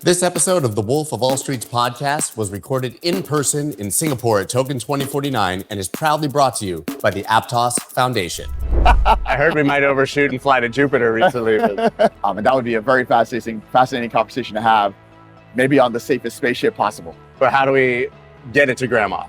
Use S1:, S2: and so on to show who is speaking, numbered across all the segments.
S1: This episode of the Wolf of All Streets podcast was recorded in person in Singapore at Token 2049 and is proudly brought to you by the Aptos Foundation.
S2: I heard we might overshoot and fly to Jupiter recently.
S3: And that would be a very fascinating conversation to have, maybe on the safest spaceship possible.
S2: But how do we get it to grandma?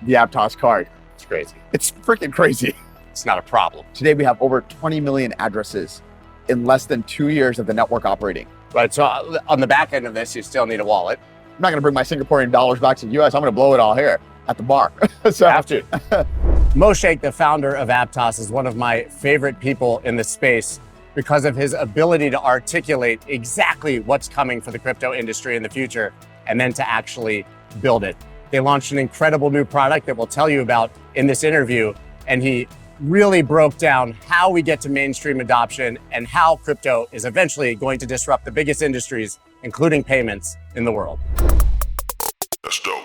S3: The Aptos Card.
S2: It's crazy.
S3: It's freaking crazy.
S2: It's not a problem.
S3: Today we have over 20 million addresses in less than 2 years of the network operating.
S2: Right, so on the back end of this, you still need a wallet.
S3: I'm not going to bring my Singaporean dollars back to the US. I'm going to blow it all here at the bar. So
S2: you have to. Mo Shaikh, the founder of Aptos, is one of my favorite people in the space because of his ability to articulate exactly what's coming for the crypto industry in the future and then to actually build it. They launched an incredible new product that we'll tell you about in this interview, and he really broke down how we get to mainstream adoption and how crypto is eventually going to disrupt the biggest industries, including payments, in the world.
S4: That's dope.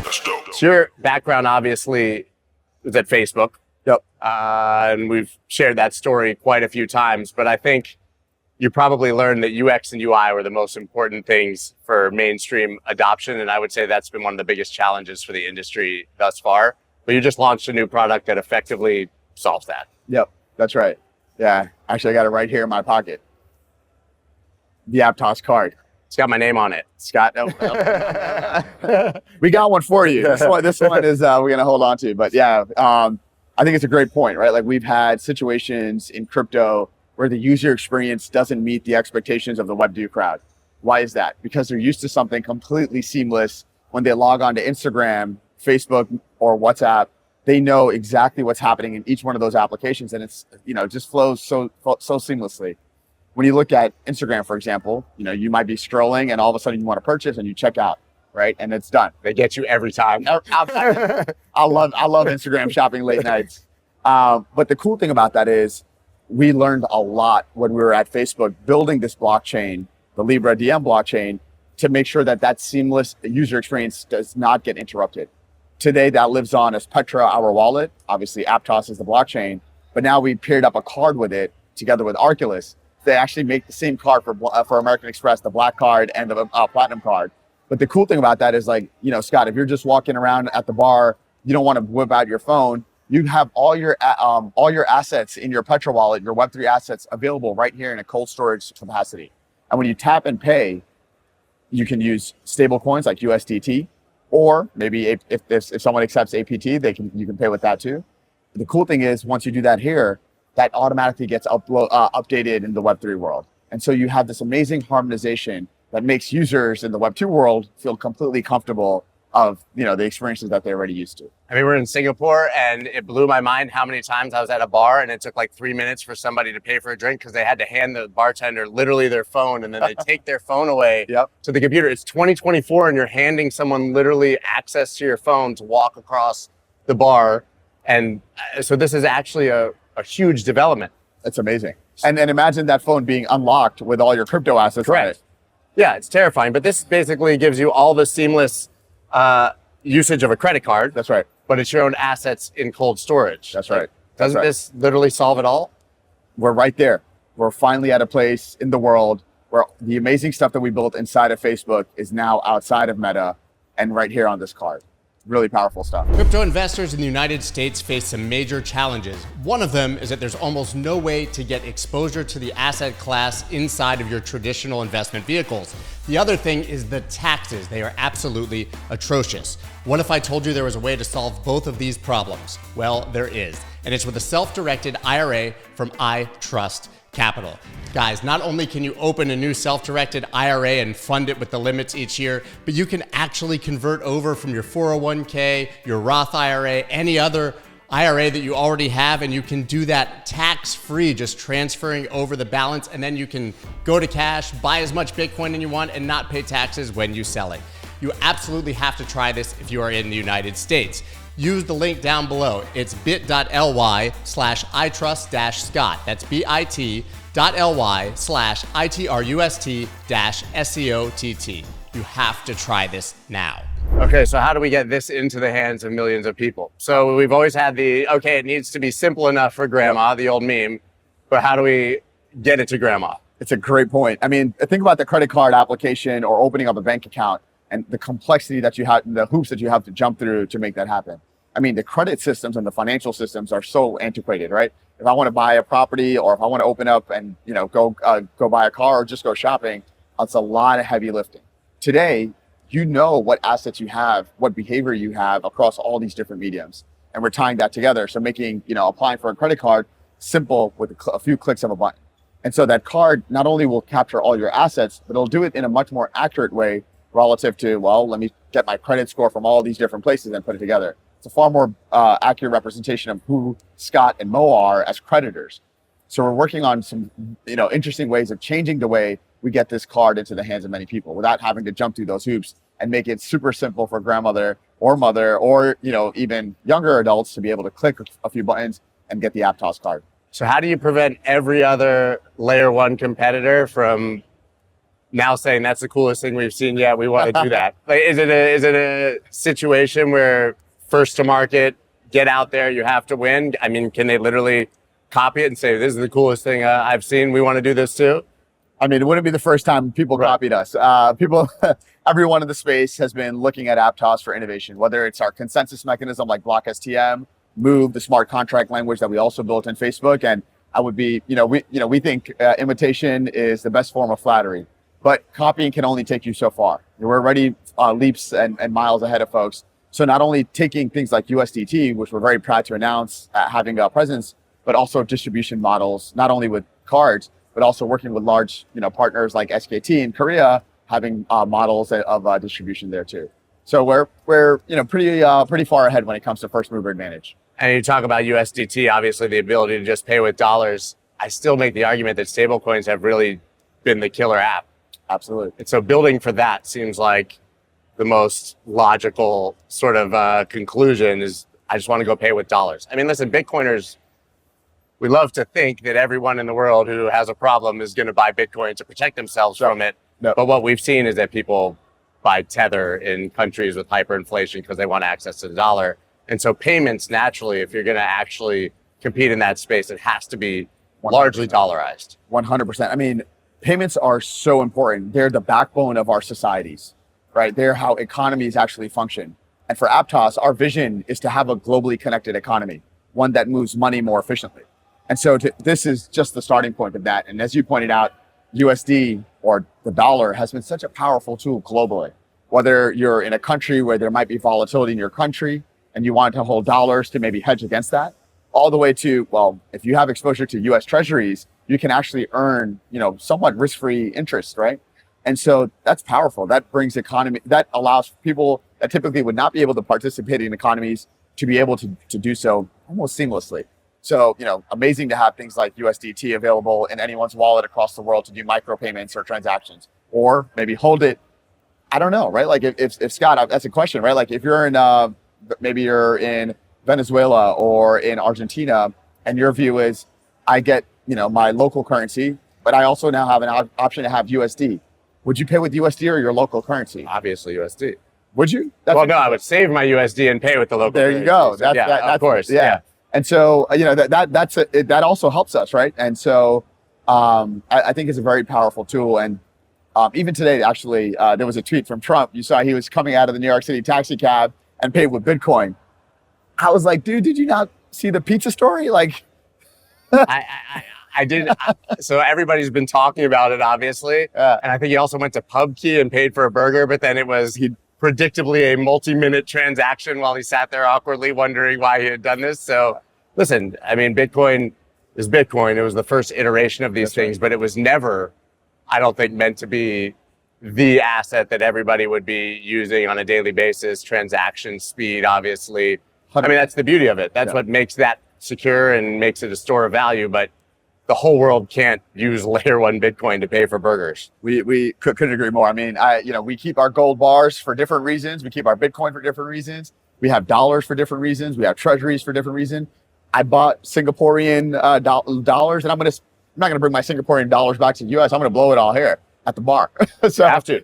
S4: That's dope.
S2: So your background obviously was at Facebook.
S3: Yep.
S2: And we've shared that story quite a few times, but I think you probably learned that UX and UI were the most important things for mainstream adoption. And I would say that's been one of the biggest challenges for the industry thus far. But you just launched a new product that effectively solves that.
S3: Yep, that's right. Yeah, actually I got it right here in my pocket. The Aptos Card.
S2: It's got my name on it.
S3: Scott, we got one for you. This one is we're going to hold on to, but yeah, I think it's a great point, right? Like, we've had situations in crypto where the user experience doesn't meet the expectations of the Web2 crowd. Why is that? Because they're used to something completely seamless. When they log on to Instagram, Facebook, or WhatsApp, they know exactly what's happening in each one of those applications, and it's, it just flows so seamlessly. When you look at Instagram, for example, you might be scrolling and all of a sudden you want to purchase and you check out. Right, and it's done.
S2: They get you every time.
S3: I love Instagram shopping late nights. But the cool thing about that is we learned a lot when we were at Facebook building this blockchain, the Libra DM blockchain, to make sure that seamless user experience does not get interrupted. Today, that lives on as Petra, our wallet. Obviously, Aptos is the blockchain, but now we paired up a card with it together with Arculus. They actually make the same card for American Express, the black card and the platinum card. But the cool thing about that is, like, Scott, if you're just walking around at the bar, you don't want to whip out your phone. You have all your assets in your Petra wallet, your Web3 assets available right here in a cold storage capacity. And when you tap and pay, you can use stablecoins like USDT, or maybe if someone accepts APT, you can pay with that too. But the cool thing is, once you do that here, that automatically gets updated in the Web3 world. And so you have this amazing harmonization that makes users in the Web2 world feel completely comfortable of, the experiences that they're already used to.
S2: I mean, we're in Singapore, and it blew my mind how many times I was at a bar and it took like 3 minutes for somebody to pay for a drink because they had to hand the bartender literally their phone, and then they take their phone away to the computer. It's 2024 and you're handing someone literally access to your phone to walk across the bar. And so this is actually a huge development.
S3: It's amazing. And imagine that phone being unlocked with all your crypto assets.
S2: Correct. Yeah, it's terrifying, but this basically gives you all the seamless usage of a credit card.
S3: That's right.
S2: But it's your own assets in cold storage.
S3: That's right.
S2: Doesn't this literally solve it all?
S3: We're right there. We're finally at a place in the world where the amazing stuff that we built inside of Facebook is now outside of Meta and right here on this card. Really powerful stuff.
S1: Crypto investors in the United States face some major challenges. One of them is that there's almost no way to get exposure to the asset class inside of your traditional investment vehicles. The other thing is the taxes. They are absolutely atrocious. What if I told you there was a way to solve both of these problems? Well, there is, and it's with a self-directed IRA from iTrust Capital. Guys, not only can you open a new self-directed IRA and fund it with the limits each year, but you can actually convert over from your 401k, your Roth IRA, any other IRA that you already have, and you can do that tax-free, just transferring over the balance, and then you can go to cash, buy as much Bitcoin as you want, and not pay taxes when you sell it. You absolutely have to try this if you are in the United States. Use the link down below. It's bit.ly/itrust-scott. That's bit.ly/itrust-SCOTT. You have to try this now.
S2: Okay, so how do we get this into the hands of millions of people? So we've always had okay, it needs to be simple enough for grandma, the old meme, but how do we get it to grandma?
S3: It's a great point. I mean, think about the credit card application or opening up a bank account and the complexity that you have, the hoops that you have to jump through to make that happen. I mean, the credit systems and the financial systems are so antiquated, right? If I want to buy a property or if I want to open up and, go buy a car or just go shopping, it's a lot of heavy lifting. Today, you know what assets you have, what behavior you have across all these different mediums. And we're tying that together. So making, applying for a credit card simple with a few clicks of a button. And so that card not only will capture all your assets, but it'll do it in a much more accurate way relative to, well, let me get my credit score from all these different places and put it together. It's a far more accurate representation of who Scott and Mo are as creditors. So we're working on some, interesting ways of changing the way we get this card into the hands of many people without having to jump through those hoops and make it super simple for grandmother or mother or, even younger adults to be able to click a few buttons and get the Aptos card.
S2: So how do you prevent every other layer one competitor from now saying that's the coolest thing we've seen yet, we want to do that? Like, is it a situation where first to market, get out there, you have to win? I mean, can they literally copy it and say, this is the coolest thing I've seen, we want to do this too?
S3: I mean, it wouldn't be the first time people copied us. Everyone in the space has been looking at Aptos for innovation, whether it's our consensus mechanism like Block STM, Move, the smart contract language that we also built in Facebook. And I would be, we think imitation is the best form of flattery, but copying can only take you so far. We're already leaps and miles ahead of folks. So not only taking things like USDT, which we're very proud to announce having a presence, but also distribution models, not only with cards, but also working with large, partners like SKT in Korea, having models of distribution there too. So we're pretty far ahead when it comes to first mover advantage.
S2: And you talk about USDT, obviously the ability to just pay with dollars. I still make the argument that stablecoins have really been the killer app.
S3: Absolutely.
S2: And so building for that seems like the most logical sort of conclusion is I just want to go pay with dollars. I mean, listen, Bitcoiners, we love to think that everyone in the world who has a problem is going to buy Bitcoin to protect themselves from it.
S3: No.
S2: But what we've seen is that people buy Tether in countries with hyperinflation because they want access to the dollar. And so payments, naturally, if you're going to actually compete in that space, it has to be 100%. Largely dollarized.
S3: 100%. I mean, payments are so important. They're the backbone of our societies, right? They're how economies actually function. And for Aptos, our vision is to have a globally connected economy, one that moves money more efficiently. And so this is just the starting point of that. And as you pointed out, USD or the dollar has been such a powerful tool globally. Whether you're in a country where there might be volatility in your country and you want to hold dollars to maybe hedge against that, all the way to, well, if you have exposure to US treasuries, you can actually earn, somewhat risk-free interest, right? And so that's powerful. That brings economy, that allows people that typically would not be able to participate in economies to be able to do so almost seamlessly. So, amazing to have things like USDT available in anyone's wallet across the world to do micropayments or transactions, or maybe hold it. I don't know, right? Like if Scott, that's a question, right? Like if you're in, maybe you're in Venezuela or in Argentina, and your view is, I get, my local currency, but I also now have an option to have USD. Would you pay with USD or your local currity?
S2: Obviously USD.
S3: Would you?
S2: Well, no, I would save my USD and pay with the local currency.
S3: There you go.
S2: So, of course. Yeah.
S3: And so, that also helps us, right? And so I think it's a very powerful tool. And even today, actually, there was a tweet from Trump. You saw he was coming out of the New York City taxi cab and paid with Bitcoin. I was like, dude, did you not see the pizza story? Like,
S2: I did. So everybody's been talking about it, obviously. And I think he also went to PubKey and paid for a burger, but then it was predictably a multi-minute transaction while he sat there awkwardly wondering why he had done this. So listen, I mean, Bitcoin is Bitcoin. It was the first iteration of these things, but it was never, I don't think, meant to be the asset that everybody would be using on a daily basis. Transaction speed, obviously. 100%. I mean, that's the beauty of it. That's what makes that secure and makes it a store of value. But the whole world can't use layer one Bitcoin to pay for burgers.
S3: We couldn't agree more. I mean, we keep our gold bars for different reasons. We keep our Bitcoin for different reasons. We have dollars for different reasons. We have treasuries for different reasons. I bought Singaporean dollars, and I'm not gonna bring my Singaporean dollars back to the US. I'm gonna blow it all here at the bar. So
S2: have to.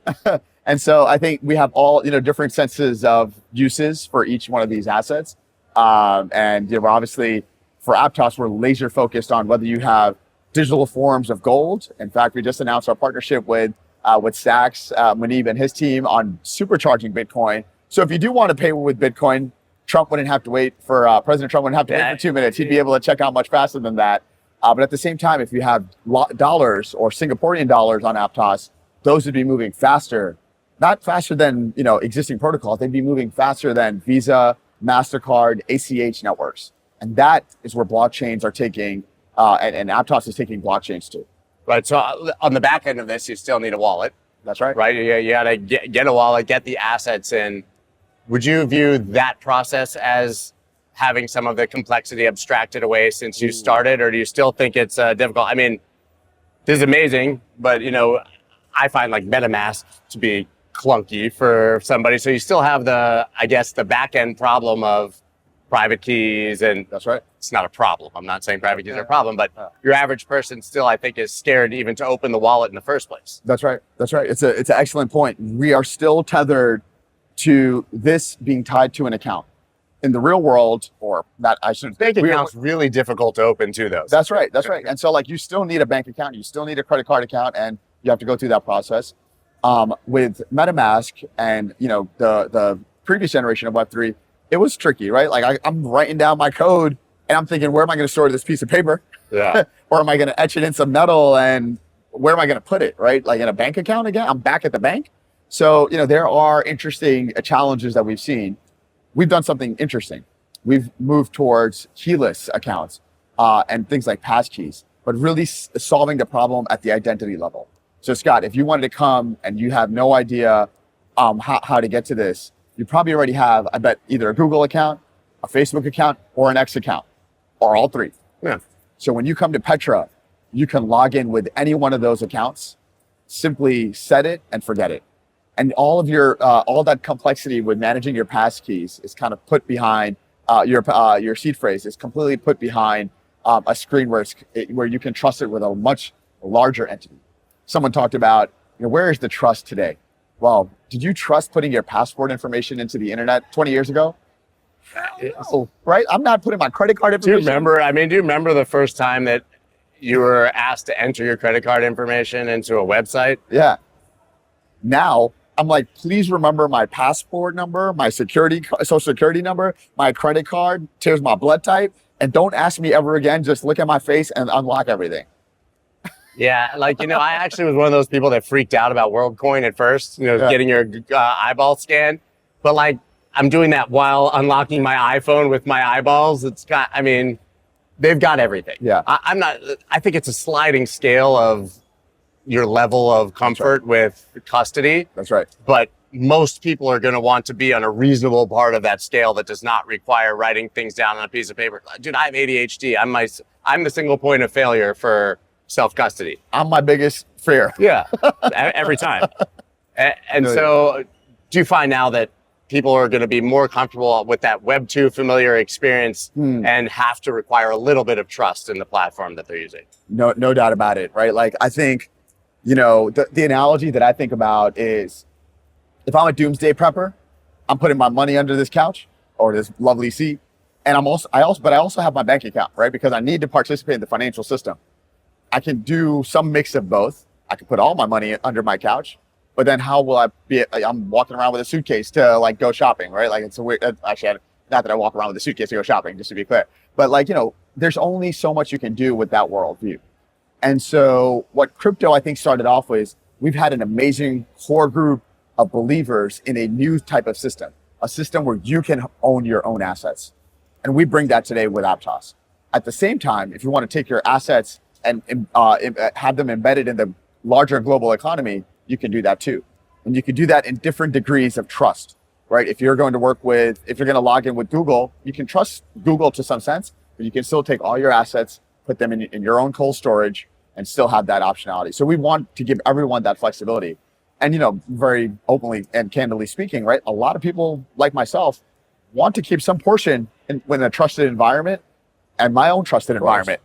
S3: And so I think we have all, different senses of uses for each one of these assets. And obviously for Aptos, we're laser focused on whether you have digital forms of gold. In fact, we just announced our partnership with Stacks, Munib and his team on supercharging Bitcoin. So if you do want to pay with Bitcoin, President Trump wouldn't have to wait for 2 minutes. He'd be able to check out much faster than that. But at the same time, if you have dollars or Singaporean dollars on Aptos, those would be moving faster, not faster than existing protocols. They'd be moving faster than Visa, MasterCard, ACH networks. And that is where blockchains are taking, and Aptos is taking blockchains to.
S2: Right. So on the back end of this, you still need a wallet.
S3: That's right.
S2: Right. You got to get a wallet, get the assets in. Would you view that process as having some of the complexity abstracted away since you started, or do you still think it's difficult? I mean, this is amazing, but I find like MetaMask to be clunky for somebody. So you still have the back end problem of private keys, and
S3: that's right.
S2: It's not a problem. I'm not saying private keys are a problem, but your average person still, I think, is scared even to open the wallet in the first place.
S3: That's right. That's right. It's an excellent point. We are still tethered to this being tied to an account. In the real world, or that I shouldn't
S2: think accounts really difficult to open too, though.
S3: That's right. That's right. And so you still need a bank account, you still need a credit card account, and you have to go through that process. With MetaMask and the previous generation of Web3, it was tricky, right? I'm writing down my code and I'm thinking, where am I going to store this piece of paper?
S2: Yeah.
S3: Or am I going to etch it in some metal, and where am I going to put it, right? Like in a bank account again? I'm back at the bank. So, there are interesting challenges that we've seen. We've done something interesting. We've moved towards keyless accounts and things like passkeys, but really solving the problem at the identity level. So Scott, if you wanted to come and you have no idea how to get to this, you probably already have, I bet, either a Google account, a Facebook account, or an X account, or all three.
S2: Yeah.
S3: So when you come to Petra, you can log in with any one of those accounts, simply set it and forget it. And all of your all that complexity with managing your passkeys is kind of put behind your seed phrase is completely put behind a screen where you can trust it with a much larger entity. Someone talked about, where is the trust today? Well, did you trust putting your passport information into the internet 20 years ago? No. Right? I'm not putting my credit card information.
S2: Do you remember the first time that you were asked to enter your credit card information into a website?
S3: Yeah. Now, I'm like, please remember my passport number, my social security number, my credit card, here's my blood type, and don't ask me ever again. Just look at my face and unlock everything.
S2: Yeah, I actually was one of those people that freaked out about WorldCoin at first, getting your eyeball scanned. But I'm doing that while unlocking my iPhone with my eyeballs. They've got everything.
S3: Yeah.
S2: I think it's a sliding scale of your level of comfort with custody.
S3: That's right.
S2: But most people are going to want to be on a reasonable part of that scale that does not require writing things down on a piece of paper. Dude, I have ADHD. I'm the single point of failure for self-custody.
S3: I'm my biggest fear.
S2: Yeah, every time. And so do you find now that people are going to be more comfortable with that Web 2 familiar experience and have to require a little bit of trust in the platform that they're using?
S3: No doubt about it, right? I think, the analogy that I think about is, if I'm a doomsday prepper, I'm putting my money under this couch or this lovely seat. And I also have my bank account, right? Because I need to participate in the financial system. I can do some mix of both. I can put all my money under my couch, but then how will I be? I'm walking around with a suitcase to go shopping, right? It's a weird, actually, not that I walk around with a suitcase to go shopping, just to be clear, but there's only so much you can do with that worldview. And so what crypto, I think, started off with, we've had an amazing core group of believers in a new type of system, a system where you can own your own assets. And we bring that today with Aptos. At the same time, if you want to take your assets and have them embedded in the larger global economy, you can do that too. And you can do that in different degrees of trust, right? If you're going to log in with Google, you can trust Google to some sense, but you can still take all your assets, put them in your own cold storage, and still have that optionality. So we want to give everyone that flexibility. And, very openly and candidly speaking, right? A lot of people like myself want to keep some portion in a trusted environment and my own trusted environment.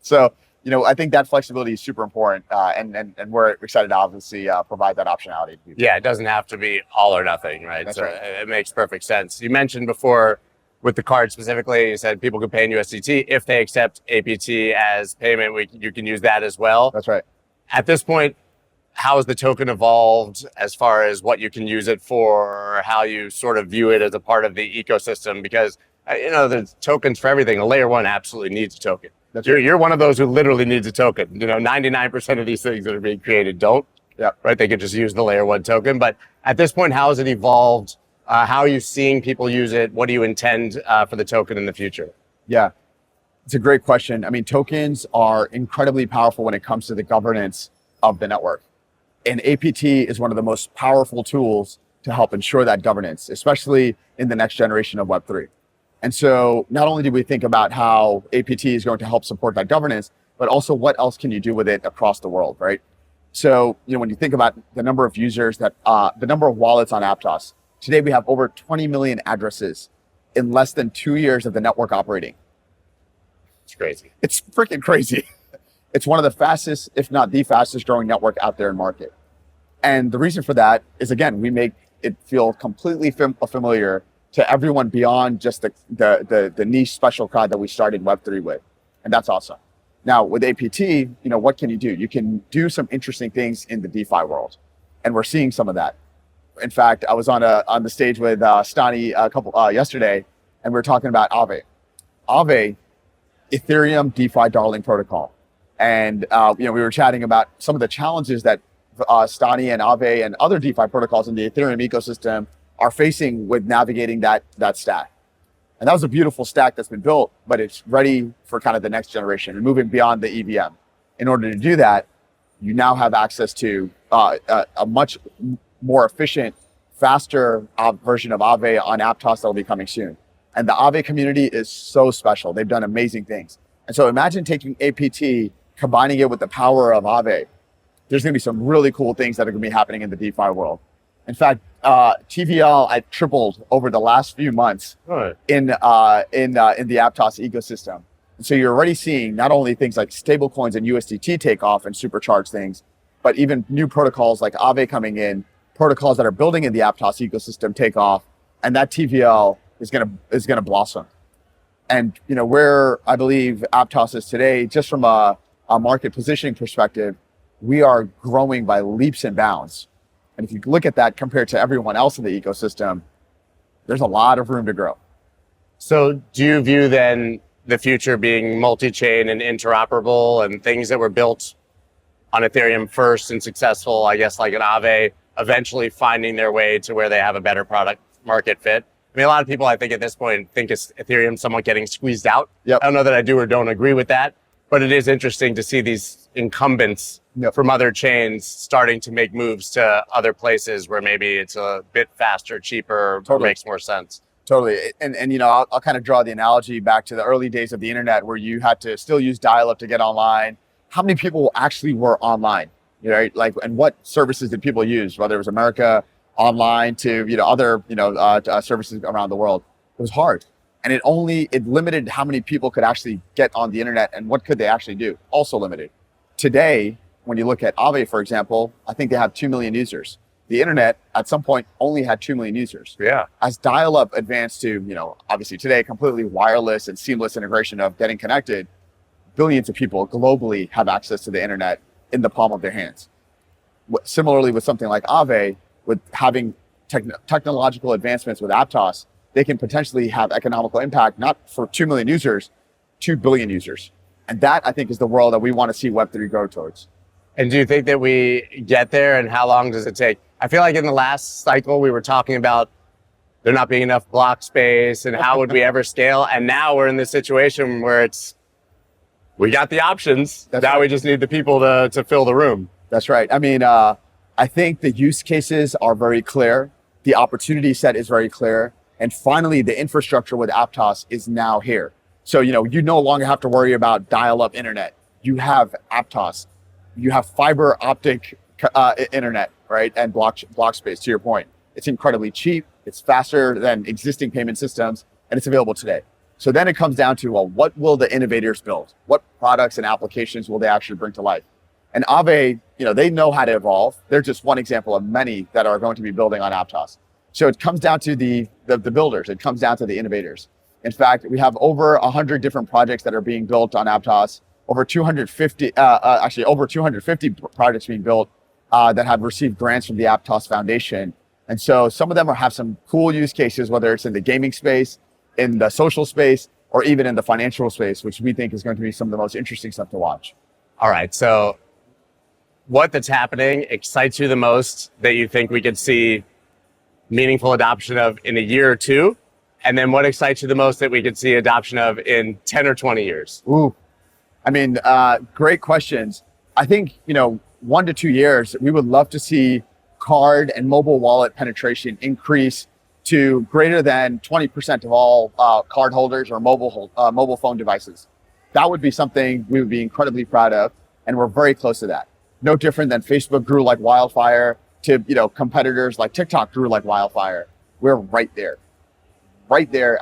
S3: So I think that flexibility is super important, and we're excited to obviously provide that optionality to people.
S2: Yeah, it doesn't have to be all or nothing, right?
S3: That's
S2: so
S3: right.
S2: it makes perfect sense. You mentioned before with the card specifically, you said people can pay in USDT. If they accept APT as payment, you can use that as well.
S3: That's right.
S2: At this point, how has the token evolved as far as what you can use it for, how you sort of view it as a part of the ecosystem? Because, there's tokens for everything. A layer one absolutely needs a token. You're one of those who literally needs a token. 99% of these things that are being created don't.
S3: Yeah.
S2: Right. They could just use the layer one token. But at this point, how has it evolved? How are you seeing people use it? What do you intend for the token in the future?
S3: Yeah, it's a great question. I mean, tokens are incredibly powerful when it comes to the governance of the network. And APT is one of the most powerful tools to help ensure that governance, especially in the next generation of Web3. And so not only do we think about how APT is going to help support that governance, but also what else can you do with it across the world, right? So, when you think about the number of users the number of wallets on Aptos, today we have over 20 million addresses in less than 2 years of the network operating.
S2: It's crazy.
S3: It's freaking crazy. It's one of the fastest, if not the fastest growing network out there in market. And the reason for that is, again, we make it feel completely familiar to everyone beyond just the niche special card that we started Web3 with. And that's awesome. Now with APT, what can you do? You can do some interesting things in the DeFi world. And we're seeing some of that. In fact, I was on the stage with Stani yesterday, and we were talking about Aave. Aave, Ethereum DeFi darling protocol. And we were chatting about some of the challenges that Stani and Aave and other DeFi protocols in the Ethereum ecosystem are facing with navigating that stack. And that was a beautiful stack that's been built, but it's ready for kind of the next generation and moving beyond the EVM. In order to do that, you now have access to a much more efficient, faster version of Aave on Aptos that will be coming soon. And the Aave community is so special. They've done amazing things. And so imagine taking APT, combining it with the power of Aave. There's going to be some really cool things that are going to be happening in the DeFi world. In fact, TVL I tripled over the last few months in the Aptos ecosystem. And so you're already seeing not only things like stablecoins and USDT take off and supercharge things, but even new protocols like Aave coming in, protocols that are building in the Aptos ecosystem take off, and that TVL is gonna blossom. And where I believe Aptos is today, just from a market positioning perspective, we are growing by leaps and bounds. And if you look at that compared to everyone else in the ecosystem, there's a lot of room to grow.
S2: So do you view then the future being multi-chain and interoperable and things that were built on Ethereum first and successful, I guess like an Aave, eventually finding their way to where they have a better product market fit? I mean, a lot of people, I think at this point, think it's Ethereum somewhat getting squeezed out.
S3: Yep.
S2: I don't know that I do or don't agree with that, but it is interesting to see these incumbents from other chains starting to make moves to other places where maybe it's a bit faster, cheaper, or makes more sense.
S3: Totally. And I'll kind of draw the analogy back to the early days of the internet where you had to still use dial-up to get online. How many people actually were online? Right? And what services did people use? Whether it was America Online to other services around the world. It was hard. And it limited how many people could actually get on the internet and what could they actually do. Also limited. Today, when you look at Aave, for example, I think they have 2 million users. The internet at some point only had 2 million users.
S2: Yeah.
S3: As dial-up advanced to, obviously today, completely wireless and seamless integration of getting connected, billions of people globally have access to the internet in the palm of their hands. Similarly, with something like Aave, with having technological advancements with Aptos, they can potentially have economical impact, not for 2 million users, 2 billion users. And that, I think, is the world that we want to see Web3 go towards.
S2: And do you think that we get there, and how long does it take? I feel like in the last cycle, we were talking about there not being enough block space and how would we ever scale? And now we're in this situation where we got the options.
S3: That's
S2: now
S3: right.
S2: We just need the people to fill the room.
S3: That's right. I mean, I think the use cases are very clear. The opportunity set is very clear. And finally, the infrastructure with Aptos is now here. So, you no longer have to worry about dial-up internet. You have Aptos. You have fiber optic internet, right? And block space, to your point. It's incredibly cheap. It's faster than existing payment systems, and it's available today. So then it comes down to, well, what will the innovators build? What products and applications will they actually bring to life? And Aave, they know how to evolve. They're just one example of many that are going to be building on Aptos. So it comes down to the builders. It comes down to the innovators. In fact, we have over 100 different projects that are being built on Aptos, over 250 projects being built that have received grants from the Aptos Foundation. And so some of them have some cool use cases, whether it's in the gaming space, in the social space, or even in the financial space, which we think is going to be some of the most interesting stuff to watch.
S2: All right, so what that's happening excites you the most that you think we could see meaningful adoption of in a year or two? And then what excites you the most that we could see adoption of in 10 or 20 years?
S3: Ooh, great questions. I think, 1 to 2 years, we would love to see card and mobile wallet penetration increase to greater than 20% of all card holders or mobile phone devices. That would be something we would be incredibly proud of, and we're very close to that. No different than Facebook grew like wildfire to competitors like TikTok grew like wildfire. We're right there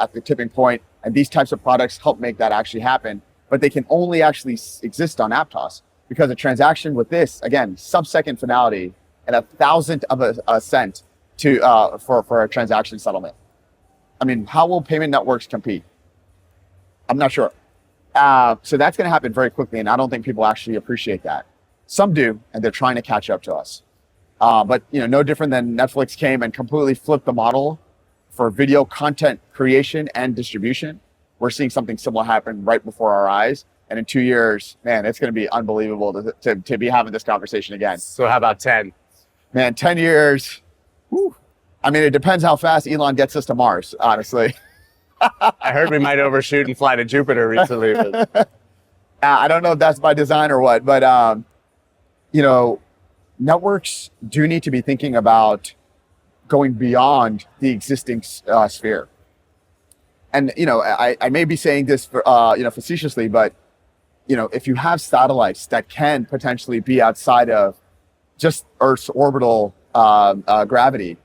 S3: at the tipping point, and these types of products help make that actually happen. But they can only actually exist on Aptos because a transaction with this, again, sub-second finality and 1,000th of a cent for a transaction settlement. I mean, how will payment networks compete? I'm not sure. So that's going to happen very quickly, and I don't think people actually appreciate that. Some do, and they're trying to catch up to us. But no different than Netflix came and completely flipped the model for video content creation and distribution. We're seeing something similar happen right before our eyes. And in 2 years, man, it's going to be unbelievable to be having this conversation again.
S2: So how about 10?
S3: Man, 10 years. Whew. I mean, it depends how fast Elon gets us to Mars, honestly.
S2: I heard we might overshoot and fly to Jupiter recently. But...
S3: I don't know if that's by design or what, but, networks do need to be thinking about going beyond the existing sphere. And, I may be saying this for, facetiously, but, if you have satellites that can potentially be outside of just Earth's orbital gravity,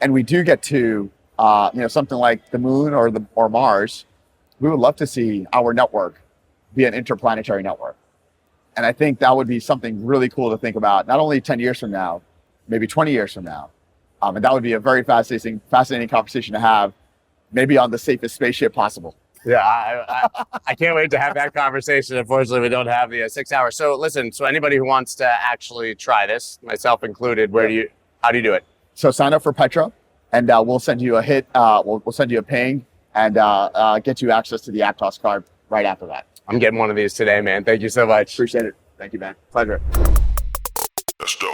S3: and we do get to, something like the moon or Mars, we would love to see our network be an interplanetary network. And I think that would be something really cool to think about, not only 10 years from now, maybe 20 years from now. And that would be a very fascinating conversation to have, maybe on the safest spaceship possible.
S2: Yeah, I can't wait to have that conversation. Unfortunately, we don't have the 6 hours. So listen, so anybody who wants to actually try this, myself included, how do you do it?
S3: So sign up for Petra, and we'll send you a hit. We'll send you a ping and get you access to the Aptos card right after that.
S2: I'm getting one of these today, man. Thank you so much.
S3: Appreciate it. Thank you, man. Pleasure.
S4: That's dope.